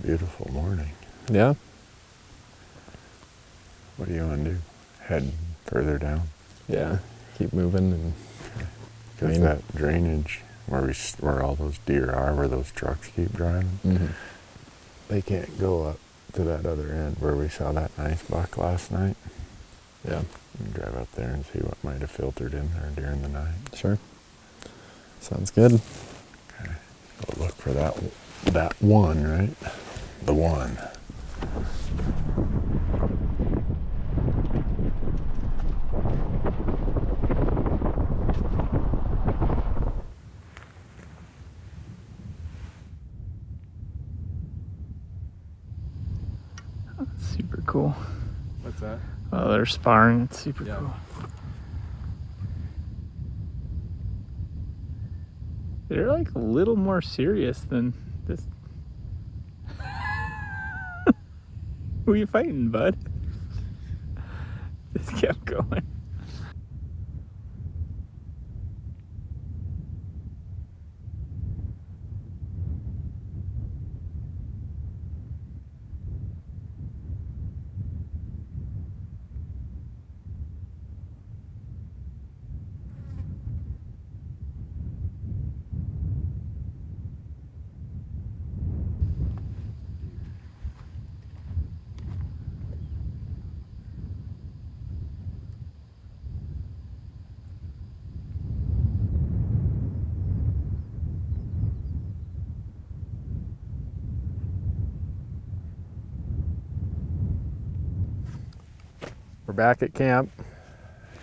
Beautiful morning. Yeah. What do you want to do? Head further down? Yeah. Keep moving and. Because that drainage where all those deer are, where those trucks keep driving, they can't go up to that other end where we saw that nice buck last night. Yeah. And drive up there and see what might have filtered in there during the night. Sure. Sounds good. Okay. Go look for that one, right? The one. Super cool. What's that? Oh, they're sparring. It's super cool. They're like a little more serious than this. Who are you fighting, bud? Just kept going. We're back at camp.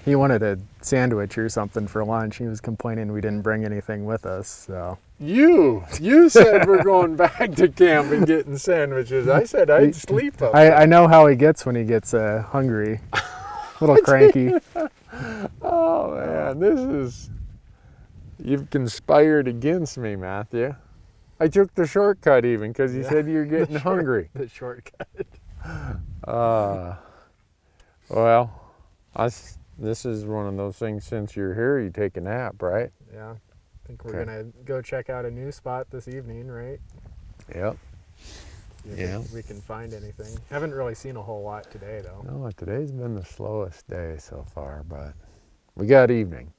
He wanted a sandwich or something for lunch. He was complaining we didn't bring anything with us, so. You said we're going back to camp and getting sandwiches. I said I'd sleep up. I know how he gets when he gets hungry. A little cranky. Oh man, you've conspired against me, Matthew. I took the shortcut even because you said you're getting hungry. The shortcut. Well, this is one of those things, since you're here, you take a nap, right? Yeah. I think we're gonna go check out a new spot this evening, right? Yep. If we can find anything. Haven't really seen a whole lot today, though. No, today's been the slowest day so far, but we got evening.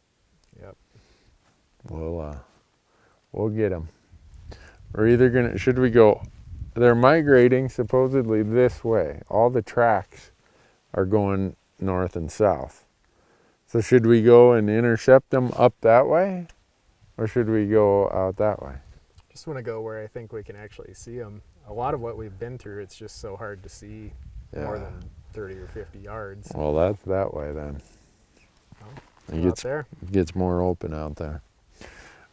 Yep. We'll get them. We're either should we go, they're migrating supposedly this way. All the tracks are going north and south. So should we go and intercept them up that way? Or should we go out that way? Just want to go where I think we can actually see them. A lot of what we've been through, it's just so hard to see more than 30 or 50 yards. Well, that's that way then. It gets more open out there.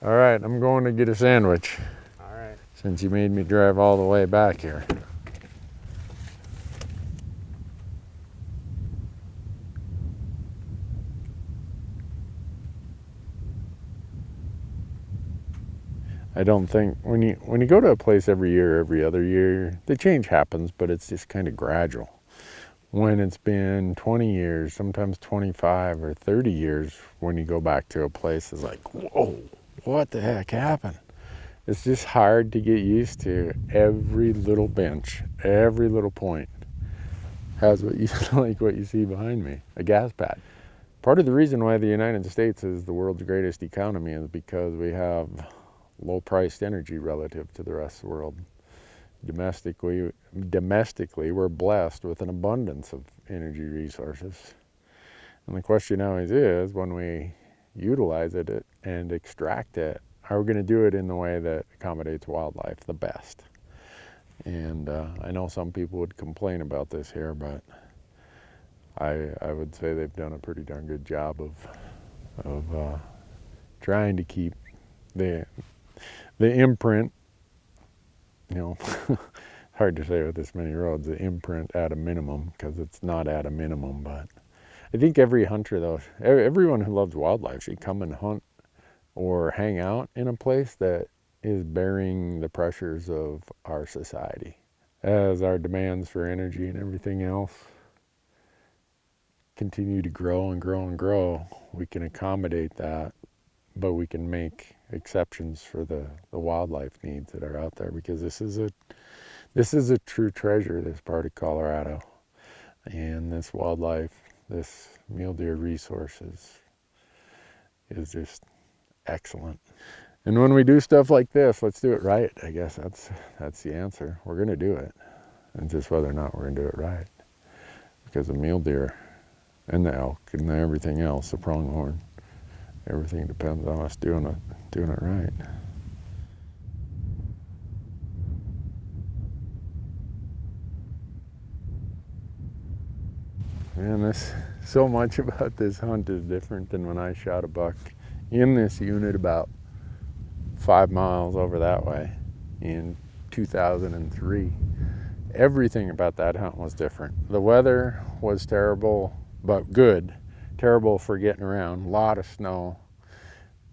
All right, I'm going to get a sandwich. All right. Since you made me drive all the way back here. I don't think when you go to a place every year, every other year, the change happens, but it's just kind of gradual. When it's been 20 years, sometimes 25 or 30 years, when you go back to a place, it's like, whoa, what the heck happened? It's just hard to get used to. Every little bench, every little point has what you see behind me, a gas pad. Part of the reason why the United States is the world's greatest economy is because we have low-priced energy relative to the rest of the world. Domestically, we're blessed with an abundance of energy resources. And the question always is, when we utilize it and extract it, are we going to do it in the way that accommodates wildlife the best? And I know some people would complain about this here, but I would say they've done a pretty darn good job of trying to keep the imprint, hard to say with this many roads, the imprint at a minimum, because it's not at a minimum. But I think every hunter, though, everyone who loves wildlife should come and hunt or hang out in a place that is bearing the pressures of our society. As our demands for energy and everything else continue to grow and grow and grow, we can accommodate that, but we can make exceptions for the wildlife needs that are out there, because this is This is a true treasure, this part of Colorado. And this wildlife, this mule deer resources is just excellent. And when we do stuff like this, let's do it right. I guess that's the answer. We're going to do it. And just whether or not we're going to do it right. Because the mule deer and the elk and everything else, the pronghorn, everything depends on us doing it right. Man, so much about this hunt is different than when I shot a buck in this unit about 5 miles over that way in 2003. Everything about that hunt was different. The weather was terrible, but good. Terrible for getting around. A lot of snow.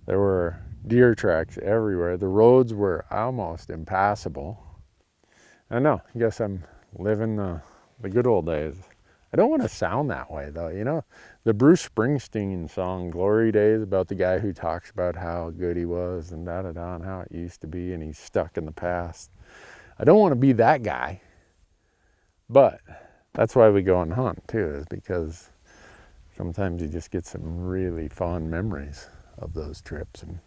There were deer tracks everywhere. The roads were almost impassable. I know, I guess I'm living the good old days. I don't want to sound that way though, you know. The Bruce Springsteen song, Glory Days, about the guy who talks about how good he was and da-da-da and how it used to be and he's stuck in the past. I don't want to be that guy, but that's why we go and hunt too, is because sometimes you just get some really fond memories of those trips. And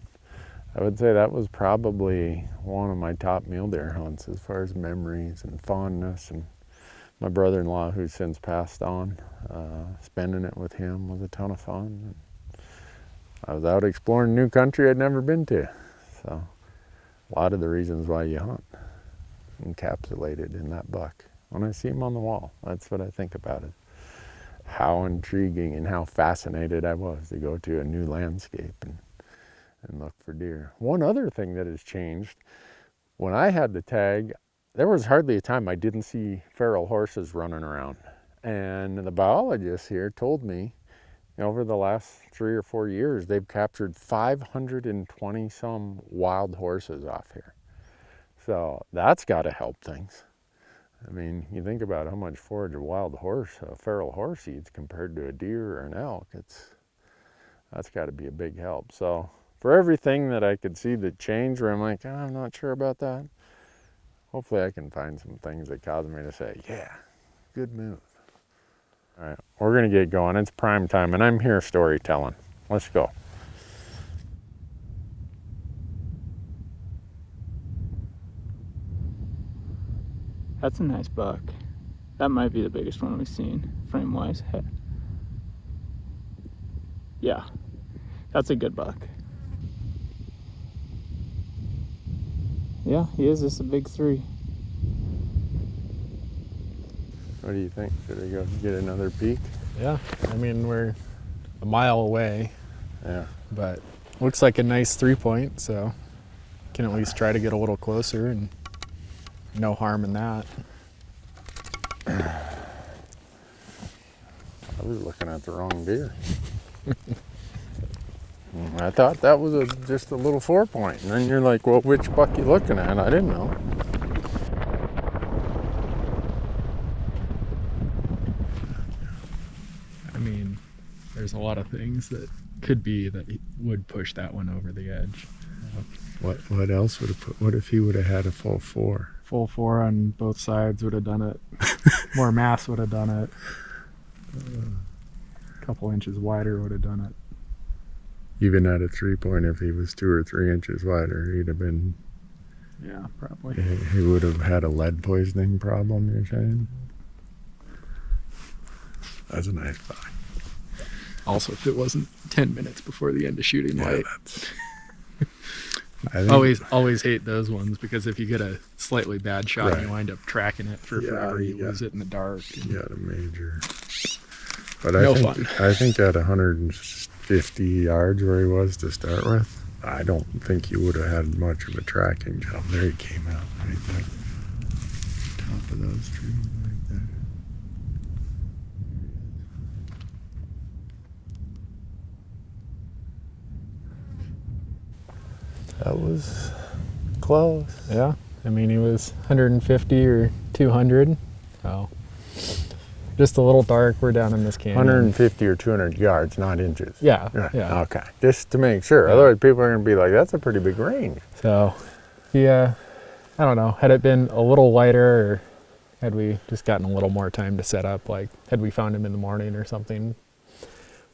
I would say that was probably one of my top mule deer hunts as far as memories and fondness. And my brother-in-law, who's since passed on, spending it with him was a ton of fun. I was out exploring new country I'd never been to. So a lot of the reasons why you hunt encapsulated in that buck. When I see him on the wall, that's what I think about it. How intriguing and how fascinated I was to go to a new landscape and look for deer. One other thing that has changed, when I had the tag, there was hardly a time I didn't see feral horses running around. And the biologists here told me, over the last 3 or 4 years, they've captured 520 some wild horses off here. So that's got to help things. I mean, you think about how much forage a wild horse, a feral horse eats compared to a deer or an elk. That's got to be a big help. So for everything that I could see that changed, where I'm like, I'm not sure about that, hopefully I can find some things that cause me to say, yeah, good move. All right, we're gonna get going. It's prime time and I'm here storytelling. Let's go. That's a nice buck. That might be the biggest one we've seen, frame-wise. Yeah, that's a good buck. Yeah, he is just a big 3. What do you think? Should we go get another peek? Yeah, I mean, we're a mile away. Yeah. But looks like a nice 3-point, so can at least try to get a little closer, and no harm in that. I was looking at the wrong deer. I thought that was just a little 4-point, and then you're like, well, which buck you looking at? I didn't know. I mean, there's a lot of things that could be that would push that one over the edge. What else would have put? What if he would have had a full 4? Full 4 on both sides would have done it. More mass would have done it. A couple inches wider would have done it. Even at a 3-point, if he was 2 or 3 inches wider, he'd have been. Yeah, probably. He would have had a lead poisoning problem, you're saying? That's a nice buck. Also, if it wasn't 10 minutes before the end of shooting light. I think, always hate those ones, because if you get a slightly bad shot, Right. you wind up tracking it for forever. You yeah. lose it in the dark. You got a major. But No fun. I think at 150 yards where he was to start with, I don't think he would have had much of a tracking job. There he came out right there. Top of those trees right there. That was close. Yeah, I mean, he was 150 or 200. Oh, just a little dark. We're down in this canyon. 150 or 200 yards, not inches. Yeah, Right. yeah. Okay, just to make sure. Yeah. Otherwise, people are going to be like, "That's a pretty big range." So, yeah, I don't know, had it been a little lighter, or had we just gotten a little more time to set up, like had we found him in the morning or something,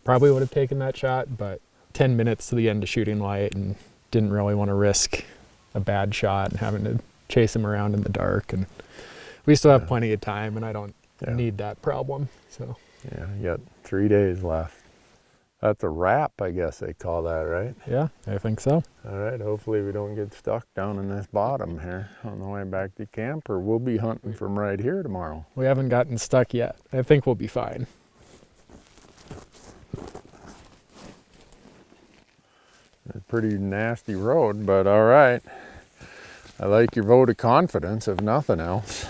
probably would have taken that shot, but 10 minutes to the end of shooting light and didn't really want to risk a bad shot and having to chase him around in the dark. And we still have plenty of time, and I don't need that problem. So Yeah, you got 3 days left. That's a wrap, I guess they call that, right? yeah, I think so. All right, hopefully we don't get stuck down in this bottom here on the way back to camp, or we'll be hunting from right here tomorrow. We haven't gotten stuck yet. I think we'll be fine. It's a pretty nasty road, but all right. I like your vote of confidence, if nothing else.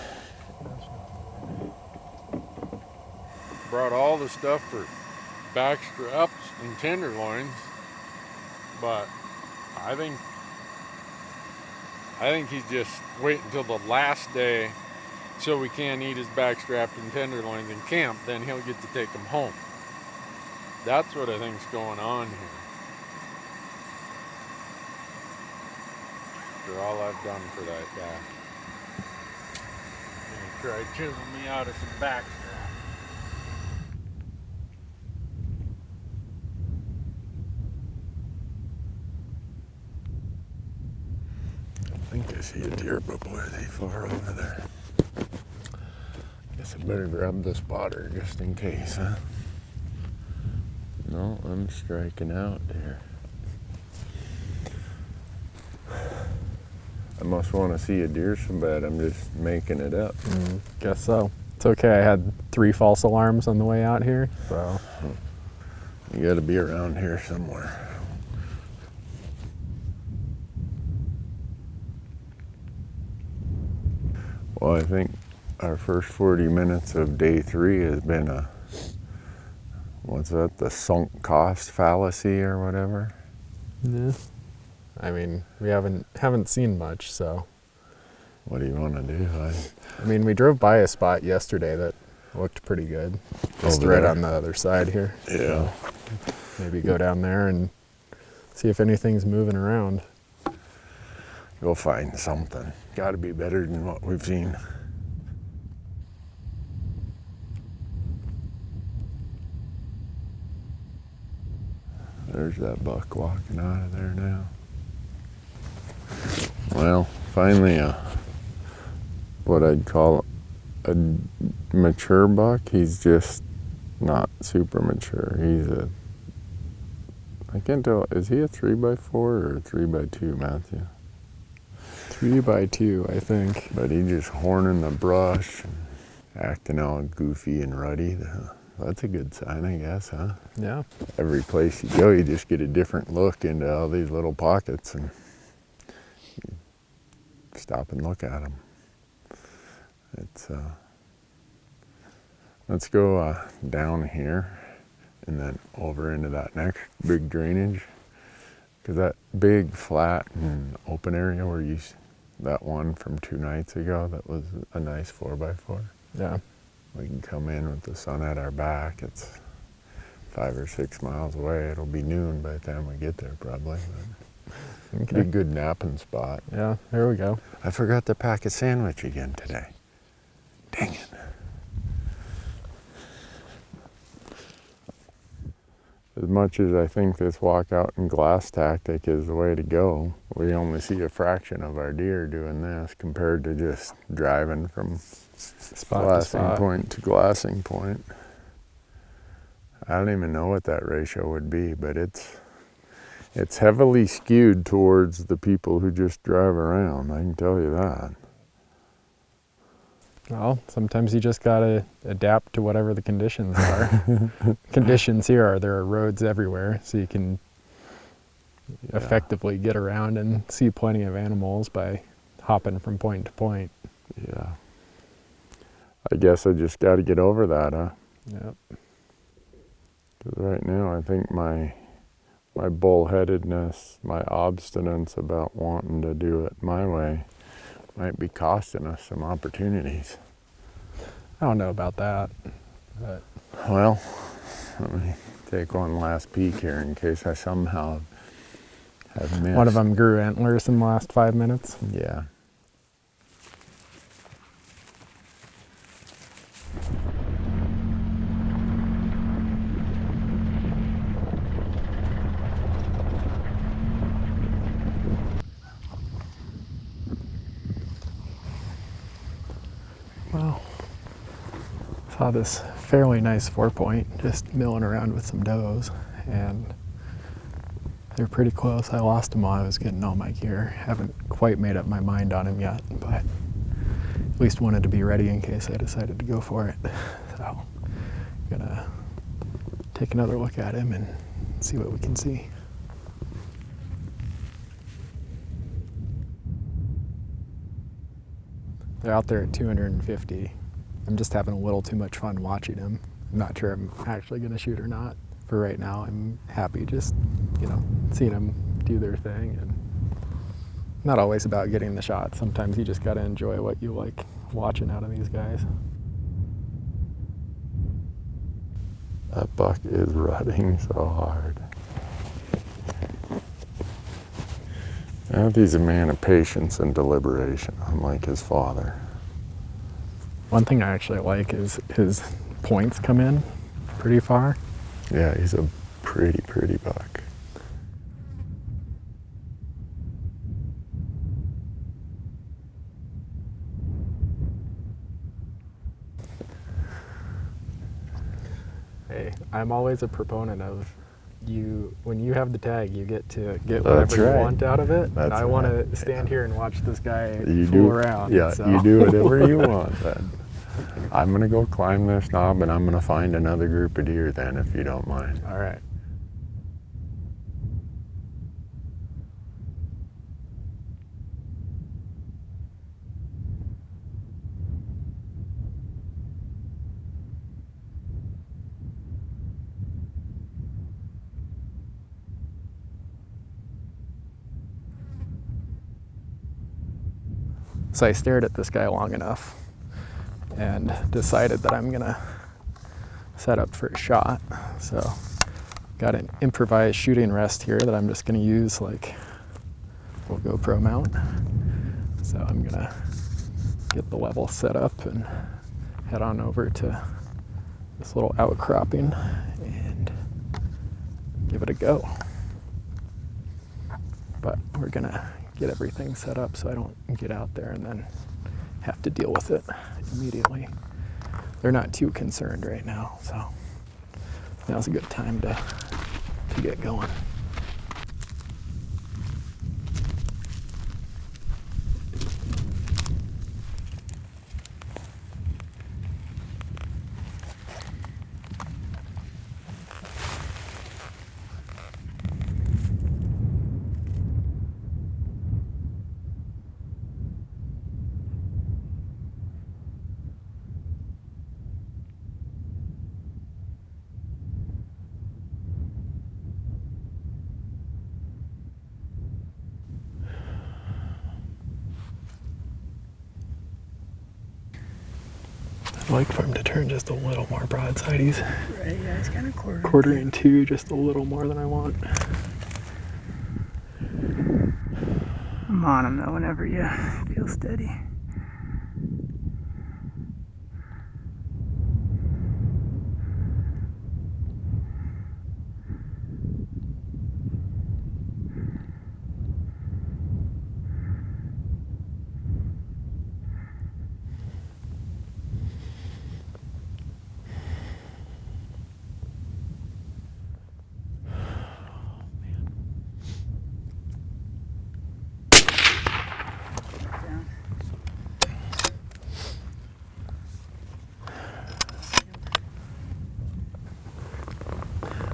Brought all the stuff for back straps and tenderloins, but I think he's just waiting until the last day so we can't eat his back strap and tenderloins in camp, then he'll get to take them home. That's what I think's going on here. After all I've done for that guy. And he tried chiseling me out of some back strap. I think I see a deer, but boy, are they far over there. Guess I better grab the spotter just in case, huh? No, I'm striking out there. I must want to see a deer so bad I'm just making it up. Guess so. It's okay. I had 3 false alarms on the way out here, so You got to be around here somewhere. Well, I think our first 40 minutes of day 3 has been what's that, the sunk cost fallacy or whatever? yeah. I mean, we haven't seen much, so. What do you want to do? I mean, we drove by a spot yesterday that looked pretty good. Just Over right there. on the other side here. Yeah. Maybe go down there and see if anything's moving around. Go find something. Got to be better than what we've seen. There's that buck walking out of there now. Well, finally what I'd call a mature buck. He's just not super mature. I can't tell, is he a 3x4 or a 3x2, Matthew? 3x2, I think. But he just horning the brush and acting all goofy and ruddy. That's a good sign, I guess, huh? Yeah. Every place you go, you just get a different look into all these little pockets, and you stop and look at them. Let's go down here and then over into that next big drainage, because that big flat and open area where that one from 2 nights ago, that was a nice 4x4. Yeah. We can come in with the sun at our back. It's 5 or 6 miles away. It'll be noon by the time we get there, probably. But Okay. be a good napping spot. Yeah, there we go. I forgot to pack a sandwich again today. Dang it. As much as I think this walkout and glass tactic is the way to go, we only see a fraction of our deer doing this compared to just driving from Spot to glassing spot. point to glassing point. I don't even know what that ratio would be, but it's heavily skewed towards the people who just drive around, I can tell you that. Well, sometimes you just gotta adapt to whatever the conditions are. Conditions here are there are roads everywhere, so you can effectively get around and see plenty of animals by hopping from point to point. Yeah. I guess I just got to get over that, huh? Yep. 'Cause right now I think my bullheadedness, my obstinance about wanting to do it my way might be costing us some opportunities. I don't know about that, but Well, let me take one last peek here in case I somehow have missed. one of them grew antlers in the last 5 minutes. Yeah. Saw this fairly nice 4-point just milling around with some does, and they're pretty close. I lost them while I was getting all my gear. Haven't quite made up my mind on him yet, but at least wanted to be ready in case I decided to go for it. So I'm gonna take another look at him and see what we can see. They're out there at 250. I'm just having a little too much fun watching him. I'm not sure I'm actually gonna shoot or not. For right now, I'm happy just, seeing them do their thing, and not always about getting the shot. Sometimes you just gotta enjoy what you like watching out of these guys. That buck is rutting so hard. I think he's a man of patience and deliberation, unlike his father. One thing I actually like is his points come in pretty far. Yeah, he's a pretty buck. Hey, I'm always a proponent of when you have the tag, you get to get That's whatever right. you want out of it. That's I want right. to stand here and watch this guy You fool do, around. yeah, so. you do whatever you want then. I'm gonna go climb this knob and I'm gonna find another group of deer then, if you don't mind. All right. So I stared at this guy long enough and decided that I'm gonna set up for a shot. So got an improvised shooting rest here that I'm just gonna use like a little GoPro mount. So I'm gonna get the level set up and head on over to this little outcropping and give it a go. But we're gonna get everything set up so I don't get out there and then have to deal with it immediately. They're not too concerned right now, so now's a good time to get going. I'd like for him to turn just a little more broadside. He's Right, yeah, it's kind of quartering two just a little more than I want. I'm on him though whenever you feel steady.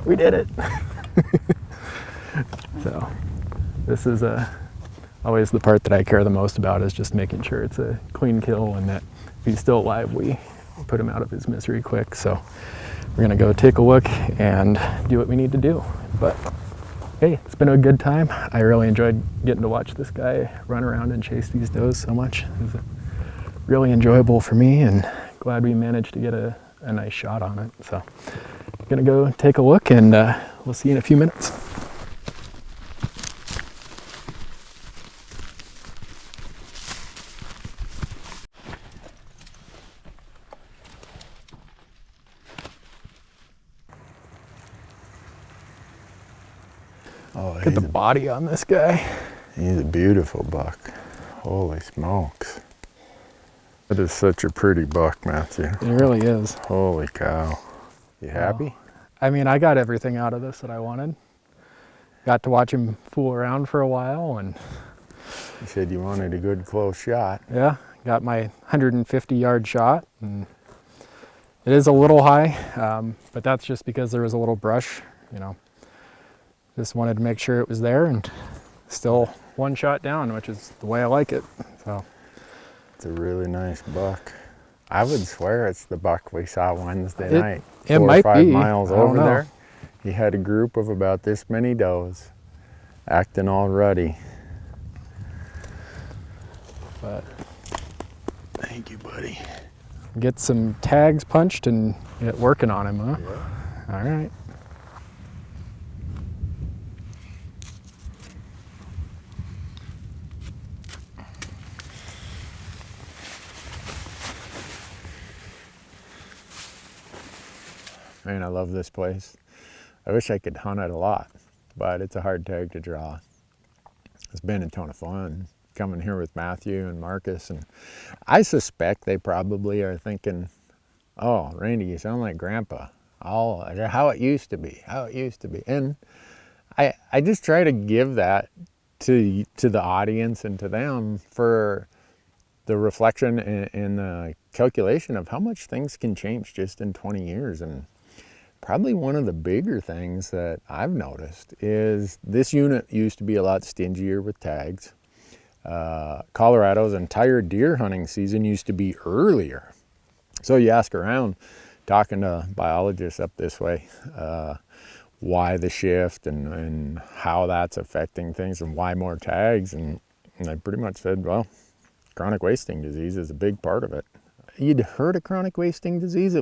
We did it. So this is always the part that I care the most about, is just making sure it's a clean kill and that if he's still alive, we put him out of his misery quick. So we're gonna go take a look and do what we need to do. But hey, it's been a good time. I really enjoyed getting to watch this guy run around and chase these does so much. It was really enjoyable for me, and glad we managed to get a nice shot on it. So I'm gonna go take a look, and we'll see you in a few minutes. Oh, Look at the body on this guy. he's a beautiful buck. Holy smokes. That is such a pretty buck, Matthew. It really is. Holy cow. You happy? I mean, I got everything out of this that I wanted. Got to watch him fool around for a while, and You said you wanted a good close shot. yeah, got my 150-yard shot. And it is a little high, but that's just because there was a little brush, you know. Just wanted to make sure it was there, and still one shot down, which is the way I like it. So It's a really nice buck. I would swear it's the buck we saw Wednesday night. it 4 or might 5 be. miles I don't over know. there. He had a group of about this many does acting all ruddy. But Thank you, buddy. get some tags punched and get working on him, huh? Yeah. All right. Man, I love this place. I wish I could hunt it a lot, but it's a hard tag to draw. It's been a ton of fun coming here with Matthew and Marcus, and I suspect they probably are thinking, oh, Randy, you sound like Grandpa. How it used to be, how it used to be. And I just try to give that to the audience and to them for the reflection and the calculation of how much things can change just in 20 years. And probably one of the bigger things that I've noticed is this unit used to be a lot stingier with tags. Colorado's entire deer hunting season used to be earlier. So you ask around, talking to biologists up this way, why the shift and how that's affecting things and why more tags. And they pretty much said, well, chronic wasting disease is a big part of it. You'd heard of chronic wasting disease.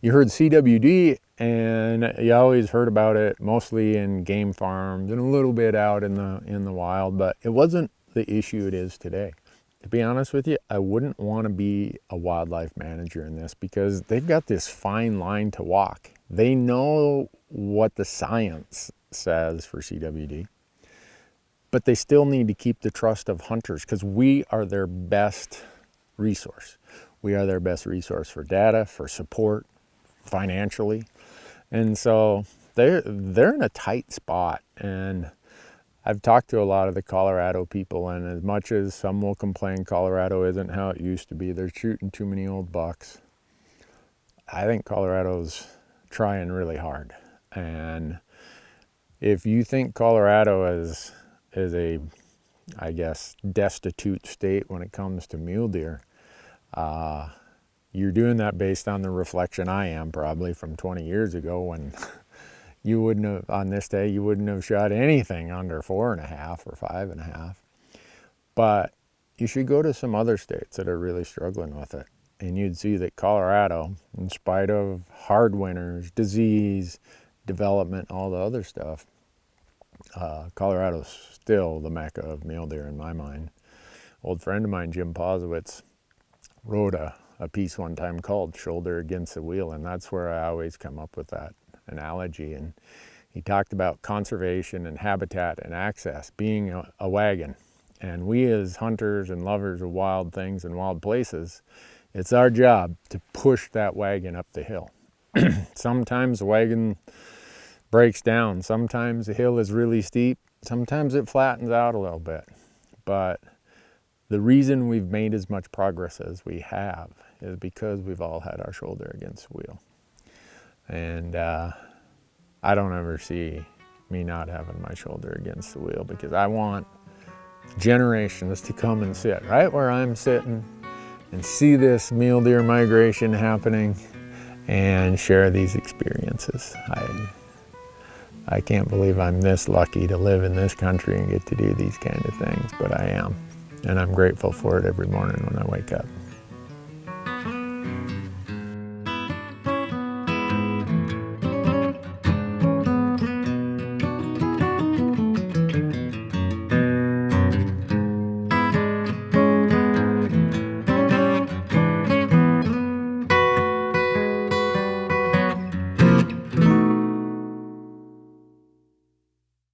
You heard CWD, and you always heard about it mostly in game farms and a little bit out in the wild, but it wasn't the issue it is today. To be honest with you, I wouldn't want to be a wildlife manager in this because they've got this fine line to walk. They know what the science says for CWD, but they still need to keep the trust of hunters because we are their best resource. We are their best resource for data, for support, financially. And so they're in a tight spot. And I've talked to a lot of the Colorado people, and as much as some will complain Colorado isn't how it used to be, they're shooting too many old bucks. I think Colorado's trying really hard. And if you think Colorado is a, I guess, destitute state when it comes to mule deer, you're doing that based on the reflection I am probably from 20 years ago when you wouldn't have, on this day, you wouldn't have shot anything under 4.5 or 5.5. But you should go to some other states that are really struggling with it. And you'd see that Colorado, in spite of hard winters, disease, development, all the other stuff, Colorado's still the mecca of mule deer in my mind. Old friend of mine, Jim Posowitz, wrote a piece one time called Shoulder Against the Wheel, and that's where I always come up with that analogy. And he talked about conservation and habitat and access being a wagon. And we as hunters and lovers of wild things and wild places, it's our job to push that wagon up the hill. Sometimes the wagon breaks down. Sometimes the hill is really steep. Sometimes it flattens out a little bit. But the reason we've made as much progress as we have is because we've all had our shoulder against the wheel. And I don't ever see me not having my shoulder against the wheel because I want generations to come and sit right where I'm sitting and see this mule deer migration happening and share these experiences. I can't believe I'm this lucky to live in this country and get to do these kind of things, but I am. And I'm grateful for it every morning when I wake up.